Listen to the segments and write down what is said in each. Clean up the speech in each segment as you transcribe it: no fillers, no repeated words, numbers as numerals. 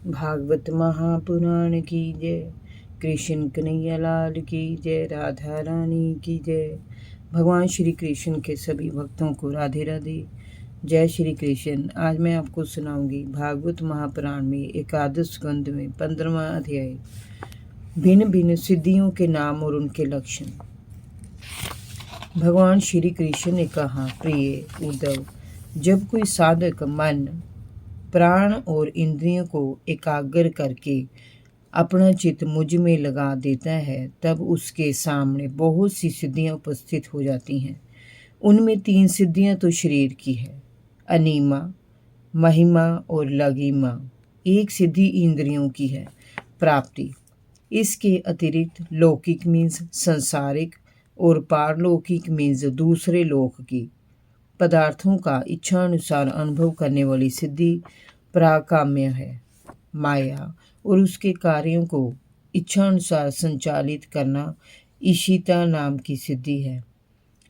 भागवत महापुराण की जय। कृष्ण कन्हैया लाल की जय। राधा रानी की जय। भगवान श्री कृष्ण के सभी भक्तों को राधे राधे। जय श्री कृष्ण। आज मैं आपको सुनाऊंगी भागवत महापुराण में एकादश स्कंद में 15वां अध्याय, भिन्न भिन्न सिद्धियों के नाम और उनके लक्षण। भगवान श्री कृष्ण ने कहा, प्रिय उद्धव, जब कोई साधक मन, प्राण और इंद्रियों को एकाग्र करके अपना चित्त मुझ में लगा देता है, तब उसके सामने बहुत सी सिद्धियां उपस्थित हो जाती हैं। उनमें 3 सिद्धियां तो शरीर की है, अनिमा, महिमा और लघिमा। एक सिद्धि इंद्रियों की है, प्राप्ति। इसके अतिरिक्त लौकिक मीन्स संसारिक और पारलौकिक मीन्स दूसरे लोक की पदार्थों का इच्छानुसार अनुभव करने वाली सिद्धि प्राकाम्य है। माया और उसके कार्यों को इच्छानुसार संचालित करना ईशिता नाम की सिद्धि है।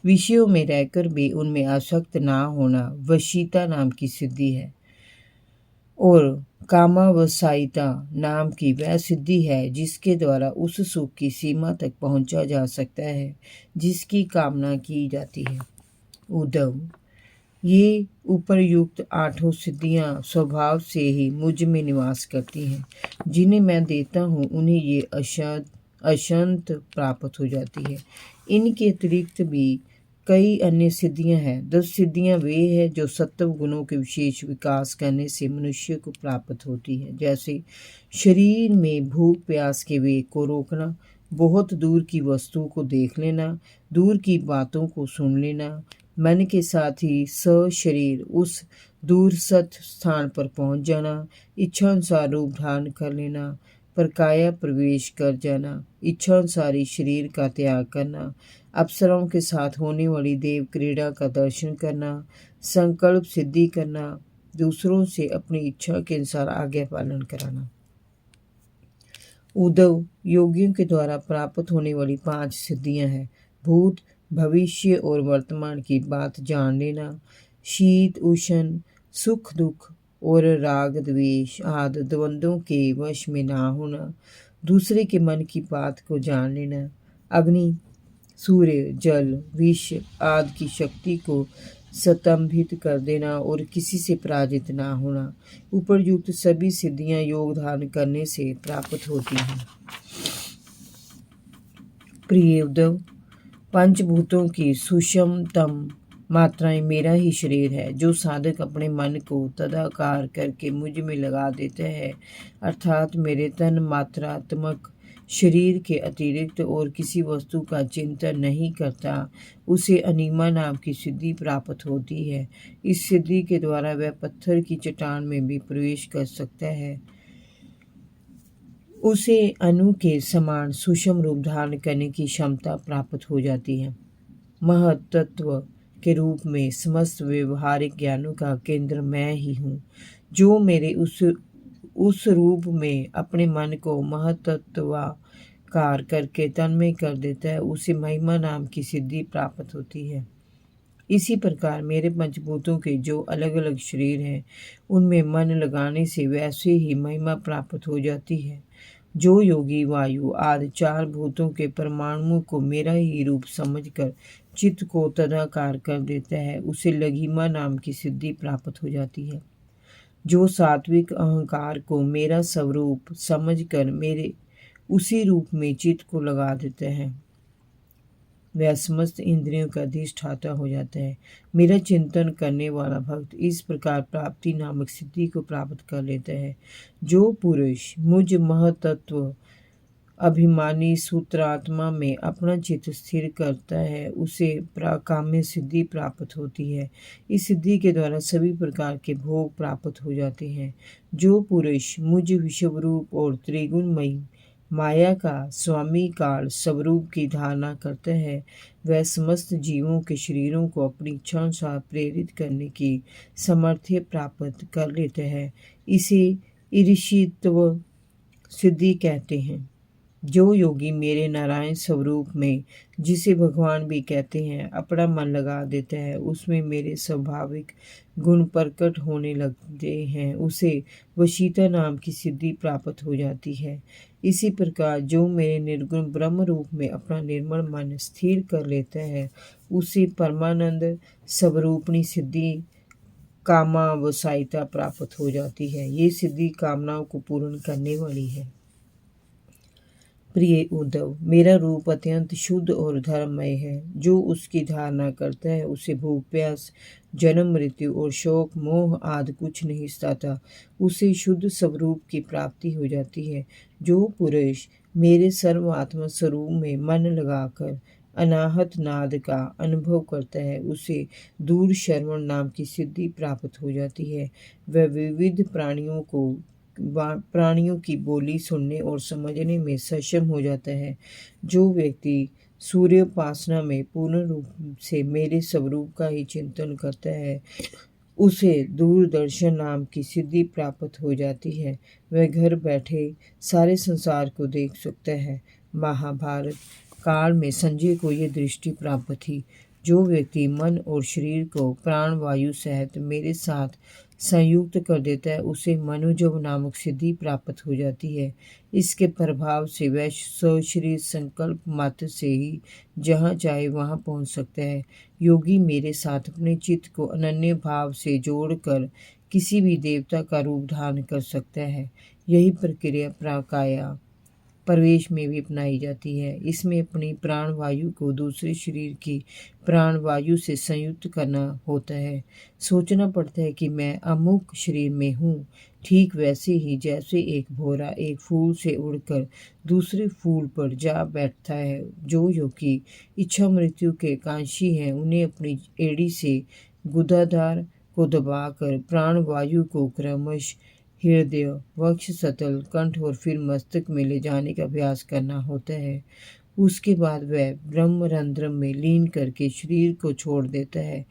विषयों में रहकर भी उनमें आसक्त ना होना वशीता नाम की सिद्धि है। और कामावसायिता नाम की वह सिद्धि है जिसके द्वारा उस सुख की सीमा तक पहुंचा जा सकता है जिसकी कामना की जाती है। उद्धव, ये उपरयुक्त 8 सिद्धियां स्वभाव से ही मुझ में निवास करती हैं। जिन्हें मैं देता हूँ उन्हें ये अशांत प्राप्त हो जाती है। इनके अतिरिक्त भी कई अन्य सिद्धियां हैं। 10 सिद्धियां वे हैं जो सत्व गुणों के विशेष विकास करने से मनुष्य को प्राप्त होती है, जैसे शरीर में भूख प्यास के वेग को रोकना, बहुत दूर की वस्तुओं को देख लेना, दूर की बातों को सुन लेना, मन के साथ ही सशरीर उस दूरस्थ स्थान पर पहुंच जाना, इच्छानुसार रूप धारण कर लेना, परकाया प्रवेश कर जाना, इच्छानुसारी शरीर का त्याग करना, अप्सराओं के साथ होने वाली देव क्रीड़ा का दर्शन करना, संकल्प सिद्धि करना, दूसरों से अपनी इच्छा के अनुसार आज्ञा पालन कराना। उद्धव, योगियों के द्वारा प्राप्त होने वाली 5 सिद्धियां हैं। भूत, भविष्य और वर्तमान की बात जान लेना, शीत उष्ण, सुख दुख और राग द्वेष आदि द्वंद्वों के वश में ना होना, दूसरे के मन की बात को जान लेना, अग्नि, सूर्य, जल, विष आदि की शक्ति को स्तंभित कर देना और किसी से पराजित ना होना। उपरयुक्त सभी सिद्धियां योग धारण करने से प्राप्त होती हैं। प्रिय उद्धव, पंचभूतों की सूक्ष्मतम मात्राएं मेरा ही शरीर है। जो साधक अपने मन को तदाकार करके मुझ में लगा देता है, अर्थात मेरे तन मात्रात्मक शरीर के अतिरिक्त और किसी वस्तु का चिंतन नहीं करता, उसे अनिमा नाम की सिद्धि प्राप्त होती है। इस सिद्धि के द्वारा वह पत्थर की चट्टान में भी प्रवेश कर सकता है। उसे अणु के समान सूक्ष्म रूप धारण करने की क्षमता प्राप्त हो जाती है। महत्त्व के रूप में समस्त व्यवहारिक ज्ञानों का केंद्र मैं ही हूँ। जो मेरे उस रूप में अपने मन को महत्त्वाकार करके तन्मय कर देता है, उसे महिमा नाम की सिद्धि प्राप्त होती है। इसी प्रकार मेरे पंचभूतों के जो अलग अलग शरीर हैं, उनमें मन लगाने से वैसे ही महिमा प्राप्त हो जाती है। जो योगी वायु आदि 4 भूतों के परमाणुओं को मेरा ही रूप समझकर चित्त को तदाकार कर देता है, उसे लघिमा नाम की सिद्धि प्राप्त हो जाती है। जो सात्विक अहंकार को मेरा स्वरूप समझकर मेरे उसी रूप में चित्त को लगा देता है, वह समस्त इंद्रियों का अधिष्ठाता हो जाता है। मेरा चिंतन करने वाला भक्त इस प्रकार प्राप्ति नामक सिद्धि को प्राप्त कर लेता है। जो पुरुष मुझ महतत्व अभिमानी सूत्रात्मा में अपना चित्त स्थिर करता है, उसे प्राकाम्य सिद्धि प्राप्त होती है। इस सिद्धि के द्वारा सभी प्रकार के भोग प्राप्त हो जाते हैं। जो पुरुष मुझ विश्वरूप और त्रिगुणमयी माया का स्वामी काल स्वरूप की धारणा करता है, वह समस्त जीवों के शरीरों को अपनी इच्छानुसार प्रेरित करने की सामर्थ्य प्राप्त कर लेता है। इसे ईर्षित्व सिद्धि कहते हैं। जो योगी मेरे नारायण स्वरूप में, जिसे भगवान भी कहते हैं, अपना मन लगा देता है, उसमें मेरे स्वाभाविक गुण प्रकट होने लगते हैं, उसे वशीता नाम की सिद्धि प्राप्त हो जाती है। इसी प्रकार जो मेरे निर्गुण ब्रह्म रूप में अपना निर्मल मन स्थिर कर लेता है, उसे परमानंद स्वरूपणी सिद्धि कामावसायिता प्राप्त हो जाती है। ये सिद्धि कामनाओं को पूर्ण करने वाली है। प्रिय उद्धव, मेरा रूप अत्यंत शुद्ध और धर्ममय है। जो उसकी धारणा करता है, उसे भूख प्यास, जन्म मृत्यु और शोक मोह आदि कुछ नहीं सताता। उसे शुद्ध स्वरूप की प्राप्ति हो जाती है। जो पुरुष मेरे सर्वात्म स्वरूप में मन लगाकर अनाहत नाद का अनुभव करता है, उसे दूर श्रवण नाम की सिद्धि प्राप्त हो जाती है। वह विविध प्राणियों की बोली सुनने और समझने में सक्षम हो जाता है। जो व्यक्ति सूर्योपासना में पूर्ण रूप से मेरे स्वरूप का ही चिंतन करता है, उसे दूरदर्शन नाम की सिद्धि प्राप्त हो जाती है। वह घर बैठे सारे संसार को देख सकता है। महाभारत काल में संजय को ये दृष्टि प्राप्त थी। जो व्यक्ति मन और शरीर को प्राण वायु सहित मेरे साथ संयुक्त कर देता है, उसे मनोजव नामक सिद्धि प्राप्त हो जाती है। इसके प्रभाव से वह स्वशरीर संकल्प मात्र से ही जहाँ चाहे वहाँ पहुँच सकता है। योगी मेरे साथ अपने चित्त को अनन्य भाव से जोड़कर किसी भी देवता का रूप धारण कर सकता है। यही प्रक्रिया प्राकाया प्रवेश में भी अपनाई जाती है। इसमें अपनी प्राण वायु को दूसरे शरीर की प्राण वायु से संयुक्त करना होता है। सोचना पड़ता है कि मैं अमुक शरीर में हूँ। ठीक वैसे ही जैसे एक भौरा एक फूल से उड़कर दूसरे फूल पर जा बैठता है। जो योगी इच्छा मृत्यु के कांक्षी हैं, उन्हें अपनी एड़ी से गुदाधार को दबाकर प्राण वायु को क्रमश हृदय, वक्ष सतल, कंठ और फिर मस्तक में ले जाने का अभ्यास करना होता है। उसके बाद वह ब्रह्मरंध्र में लीन करके शरीर को छोड़ देता है।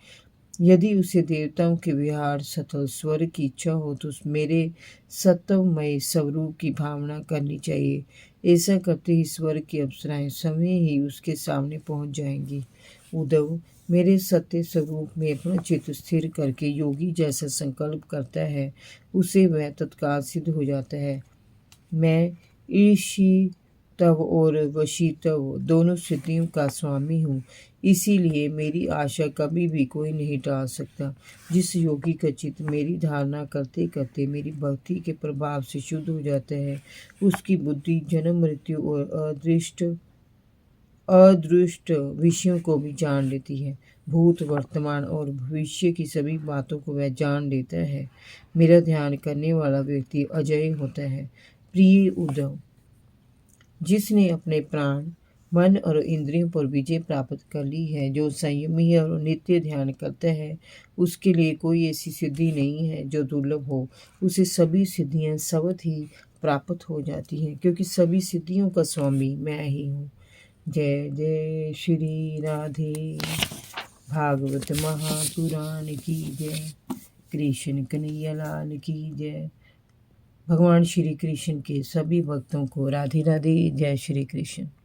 यदि उसे देवताओं के विहार सतल स्वर्ग की इच्छा हो तो मेरे सत्वमय स्वरूप की भावना करनी चाहिए। ऐसा करते ही स्वर्ग की अप्सराएं समय ही उसके सामने पहुंच जाएंगी। उद्धव, मेरे सत्य स्वरूप में अपना चित्त स्थिर करके योगी जैसा संकल्प करता है, उसे वह तत्काल सिद्ध हो जाता है। मैं ईशितव और वशीतव दोनों सिद्धियों का स्वामी हूँ। इसीलिए मेरी आशा कभी भी कोई नहीं टाल सकता। जिस योगी का चित्त मेरी धारणा करते करते मेरी भक्ति के प्रभाव से शुद्ध हो जाता है, उसकी बुद्धि जन्म मृत्यु और अदृष्ट विषयों को भी जान लेती है। भूत वर्तमान और भविष्य की सभी बातों को वह जान लेता है। मेरा ध्यान करने वाला व्यक्ति अजय होता है। प्रिय उद्धव, जिसने अपने प्राण मन और इंद्रियों पर विजय प्राप्त कर ली है, जो संयमी और नित्य ध्यान करता है, उसके लिए कोई ऐसी सिद्धि नहीं है जो दुर्लभ हो। उसे सभी सिद्धियां स्वतः ही प्राप्त हो जाती हैं, क्योंकि सभी सिद्धियों का स्वामी मैं ही हूँ। जय जय श्री राधे। भागवत महापुराण की जय। कृष्ण कन्हैया लाल की जय। भगवान श्री कृष्ण के सभी भक्तों को राधे राधे। जय श्री कृष्ण।